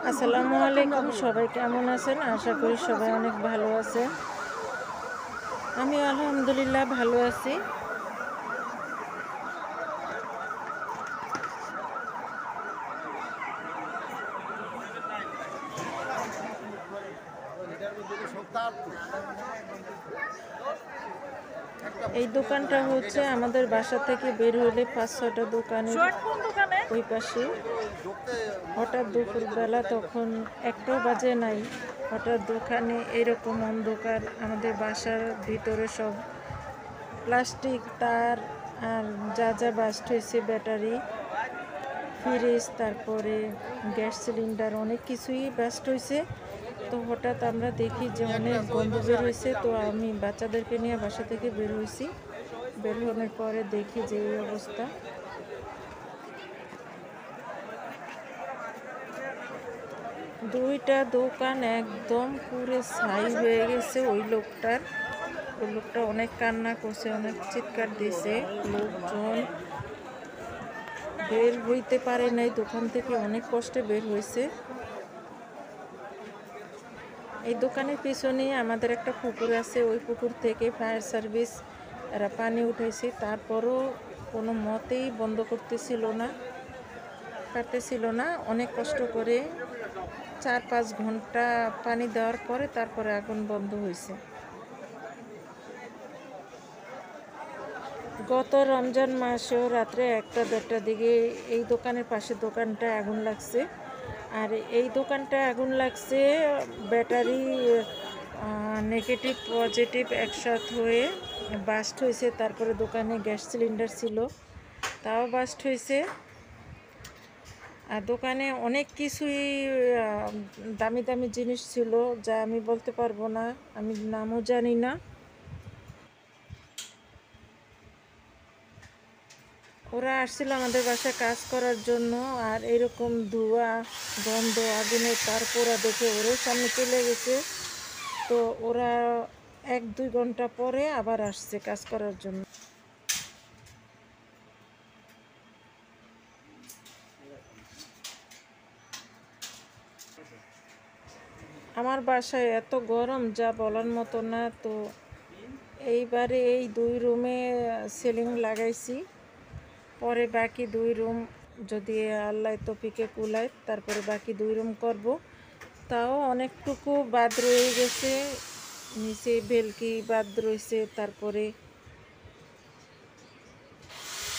আসসালামু আলাইকুম। সবাই কেমন আছেন? আশা করি সবাই অনেক ভালো আছেন। আমি আলহামদুলিল্লাহ ভালো আছি। এই দোকানটা হচ্ছে আমাদের বাসা থেকে বের হলে ৫-৬টা দোকানের ওই পাশে। হঠাৎ দুপুরবেলা তখন একটাও বাজে নাই, হঠাৎ দোকানে এরকম অন্ধকার। আমাদের বাসার ভিতরে সব প্লাস্টিক তার আর যা যা বাস্ট হয়েছে, ব্যাটারি, ফ্রিজ, তারপরে গ্যাস সিলিন্ডার, অনেক কিছুই বাস্ট হয়েছে। তো হঠাৎ আমরা দেখি যে অনেক গন্ধ বের হয়েছে। তো আমি বাচ্চাদেরকে নিয়ে বাসা থেকে বের হয়েছি। বের হওয়ার পরে দেখি যে এই অবস্থা। দুইটা দোকান একদম পুরো ছাই হয়ে গেছে। ওই লোকটা অনেক কান্না করছে, অনেক চিৎকার দিছে। লোকজন বের হইতে পারে নাই দোকান থেকে, অনেক কষ্টে বের হয়েছে। এই দোকানের পিছনেই আমাদের একটা পুকুর আছে। ওই পুকুর থেকে ফায়ার সার্ভিস এরা পানি উঠেছে, তারপরও কোনো মতেই বন্ধ পারতেছিল না। অনেক কষ্ট করে ৪-৫ ঘন্টা পানি দেওয়ার পরে তারপরে আগুন বন্ধ হয়েছে। গত রমজান মাসেও রাত্রে ১টা-১.৫টার দিকে এই দোকানের পাশে দোকানটা আগুন লাগছে। আর এই দোকানটা আগুন লাগছে ব্যাটারি নেগেটিভ পজিটিভ একসাথ হয়ে বাস্ট হয়েছে। তারপরে দোকানে গ্যাস সিলিন্ডার ছিল, তাও বাস্ট হয়েছে। আর দোকানে অনেক কিছুই দামি দামি জিনিস ছিল, যা আমি বলতে পারবো না, আমি নামও জানি না। ওরা আসছিল আমাদের বাসায় কাজ করার জন্য, আর এরকম ধোঁয়া, গন্ধ, আগুনের তার পোড়া দেখে ওরও সামনে চলে গেছে। তো ওরা ১-২ ঘন্টা পরে আবার আসছে কাজ করার জন্য। আমার বাসায় এত গরম যা বলার মতো না। তো এইবারে এই ২ রুমে সিলিং লাগাইছি, পরে বাকি ২ রুম যদি আল্লাহ তৌফিকে কুলায় তারপরে বাকি ২ রুম করব। তাও অনেকটুকু বাদ রয়ে গেছে, নিচে ভেলকি বাদ রয়েছে, তারপরে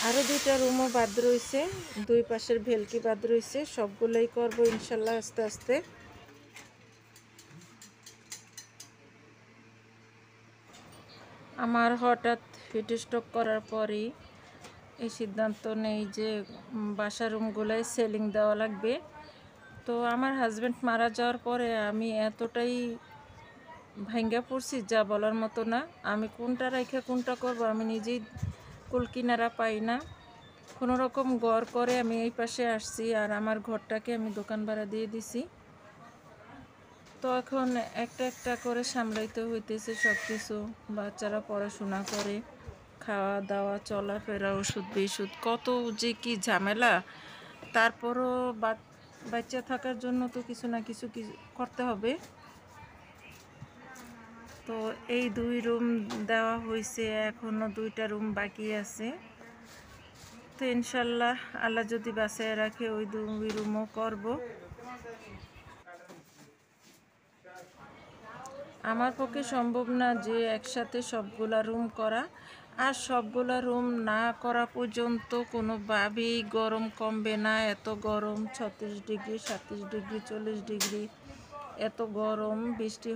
আরও ২টা রুমও বাদ রয়েছে, ২ পাশের ভেলকি বাদ রয়েছে। সবগুলোই করব ইনশাল্লাহ আস্তে আস্তে। আমার হঠাৎ হিট স্ট্রোক করার পরেই এই সিদ্ধান্ত নেই যে বাসার রুমগুলোয় সেলিং দেওয়া লাগবে। তো আমার হাজব্যান্ড মারা যাওয়ার পরে আমি এতটাই ভাঙ্গা পড়ছি যা বলার মতো না। আমি কোনটা রেখে কোনটা করব আমি নিজেই কুল কিনারা পাই না। কোনো রকম গড় করে আমি এই পাশে আসছি, আর আমার ঘরটাকে আমি দোকান ভাড়া দিয়ে দিছি। তো এখন একটা একটা করে সামলাইতে হইতেছে সব কিছু। বাচ্চারা পড়াশোনা করে, খাওয়া দাওয়া, চলাফেরা, ওষুধ বিষুধ, কত যে কি ঝামেলা। তারপরও বাচ্চা থাকার জন্য তো কিছু না কিছু করতে হবে। তো এই ২ রুম দেওয়া হয়েছে, এখনও ২টা রুম বাকি আছে। তো ইনশাল্লাহ আল্লাহ যদি বাঁচায় রাখে ওই ২ রুমও করব। আমার পক্ষে সম্ভব না যে একসাথে সবগুলা রুম করা, আর সবগুলা রুম না করা পর্যন্ত কোনোভাবেই গরম কমবে না। এত গরম, ৩৬ ডিগ্রি, ৩৭ ডিগ্রি, ৪০ ডিগ্রি, এত গরম। বৃষ্টি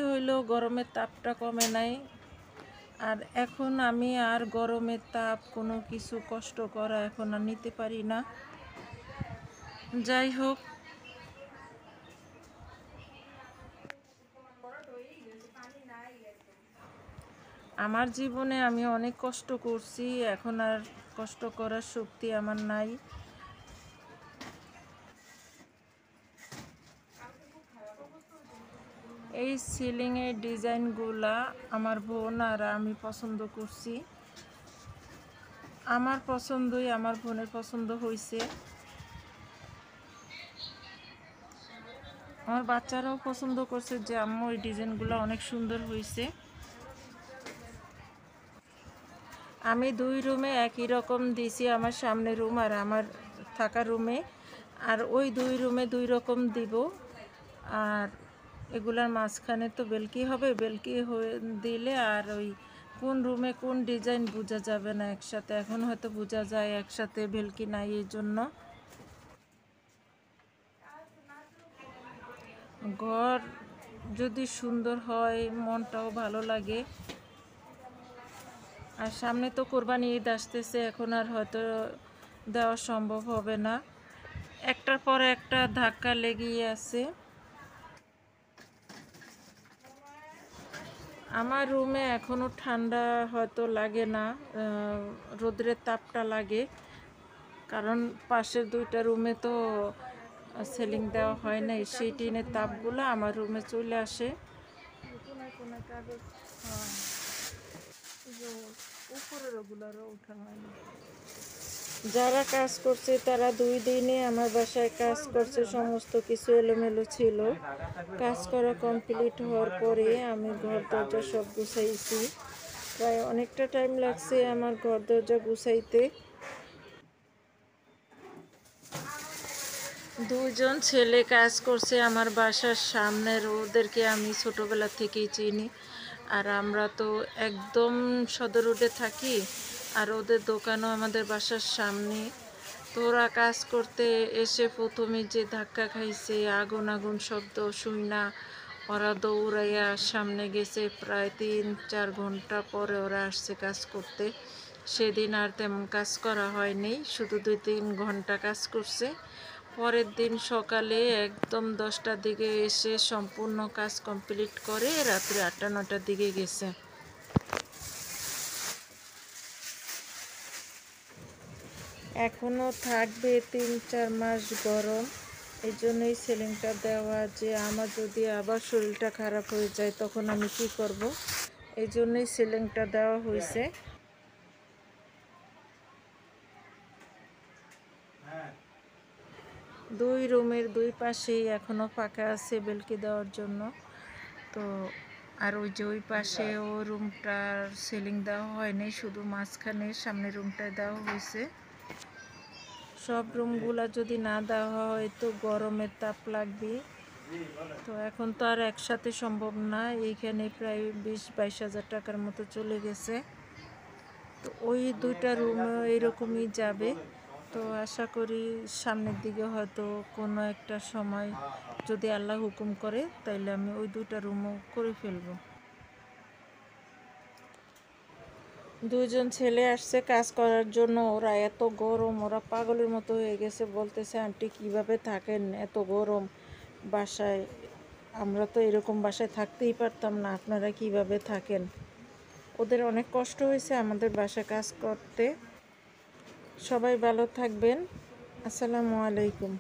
হইলেও গরমের তাপটা কমে নাই। আর এখন আমি আর গরমের তাপ, কোনো কিছু কষ্ট করা এখন আর নিতে পারি না। যাই হোক, আমার জীবনে আমি অনেক কষ্ট করছি, এখন আর কষ্ট করার শক্তি আমার নাই। এই সিলিংয়ের ডিজাইনগুলা আমার বোন আর আমি পছন্দ করছি। আমার পছন্দই আমার বোনের পছন্দ হয়েছে। আমার বাচ্চারাও পছন্দ করছে যে আম্মু এই ডিজাইনগুলো অনেক সুন্দর হয়েছে। আমি 2 রুমে একই রকম দিছি, আমার সামনে রুম আর আমার থাকা রুমে, আর ওই 2 রুমে 2 রকম দিব। আর এগুলার মাঝখানে তো বেলকি হবে, বেলকি হয়ে দিলে আর ওই কোন রুমে কোন ডিজাইন বোঝা যাবে না একসাথে। এখন হয়তো বোঝা যায় একসাথে, বেলকি নাই এই জন্য। ঘর যদি সুন্দর হয় মনটাও ভালো লাগে। আর সামনে তো কোরবানি ঈদ আসতেছে, এখন আর হয়তো দেওয়া সম্ভব হবে না, একটার পর একটা ধাক্কা লেগেই আছে। আমার রুমে এখনও ঠান্ডা হয়তো লাগে না, রোদ্রের তাপটা লাগে, কারণ পাশের 2টা রুমে তো সিলিং দেওয়া হয় নাই, সেই টিনের তাপগুলো আমার রুমে চলে আসে। যারা কাজ করছে তারা 2 দিনে আমার বাসায় কাজ করছে, সমস্ত কিছু এলোমেলো ছিল। কাজ করা কমপ্লিট হওয়ার পরে আমি ঘর দরজা সব গুছাইছি। প্রায় অনেকটা টাইম লাগছে আমার ঘর দরজা গুছাইতে। 2 জন ছেলে কাজ করছে আমার বাসার সামনের, ওদেরকে আমি ছোটোবেলা থেকেই চিনি। আর আমরা তো একদম সদর রোডে থাকি, আর ওদের দোকানও আমাদের বাসার সামনে। তো ওরা কাজ করতে এসে প্রথমে যে ধাক্কা খাইছে, আগুন আগুন শব্দ শুই না ওরা দৌড়াইয়া সামনে গেছে। প্রায় 3-4 ঘন্টা পরে ওরা আসছে কাজ করতে। সেদিন আর তেমন কাজ করা হয়নি, শুধু 2-3 ঘন্টা কাজ করছে। পরের দিন সকালে একদম 10টার দিকে এসে সম্পূর্ণ কাজ কমপ্লিট করে রাত্রে 8টা-9টার দিকে গেছে। এখনও থাকবে 3-4 মাস গরম, এই জন্যই সিলিংটা দেওয়া, যে আমার যদি আবার শরীরটা খারাপ হয়ে যায় তখন আমি কি করব, এই জন্যই সিলিংটা দেওয়া হয়েছে। দুই রুমের 2 পাশেই এখনও ফাঁকা আছে বেলকি দেওয়ার জন্য। তো আর ওই যে ওই পাশে ও রুমটার সিলিং দেওয়া হয়নি, শুধু মাঝখানে সামনের রুমটায় দেওয়া হয়েছে। সব রুমগুলা যদি না দেওয়া হয় তো গরমের তাপ লাগবে। তো এখন তো আর একসাথে সম্ভব না, এইখানে প্রায় 20-22 হাজার টাকার মতো চলে গেছে। তো ওই 2টা রুমও এরকমই যাবে। তো আশা করি সামনের দিকে হয়তো কোনো একটা সময় যদি আল্লাহ হুকুম করে তাইলে আমি ওই 2টা রুমও করে ফেলবো। 2 জন ছেলে আসছে কাজ করার জন্য, ওরা এত গরম, ওরা পাগলের মতো হয়ে গেছে, বলতেছে আন্টি কিভাবে থাকেন এত গরম বাসায়, আমরা তো এরকম বাসায় থাকতেই পারতাম না, আপনারা কিভাবে থাকেন। ওদের অনেক কষ্ট হয়েছে আমাদের বাসায় কাজ করতে। সবাই ভালো থাকবেন। আসসালামু আলাইকুম।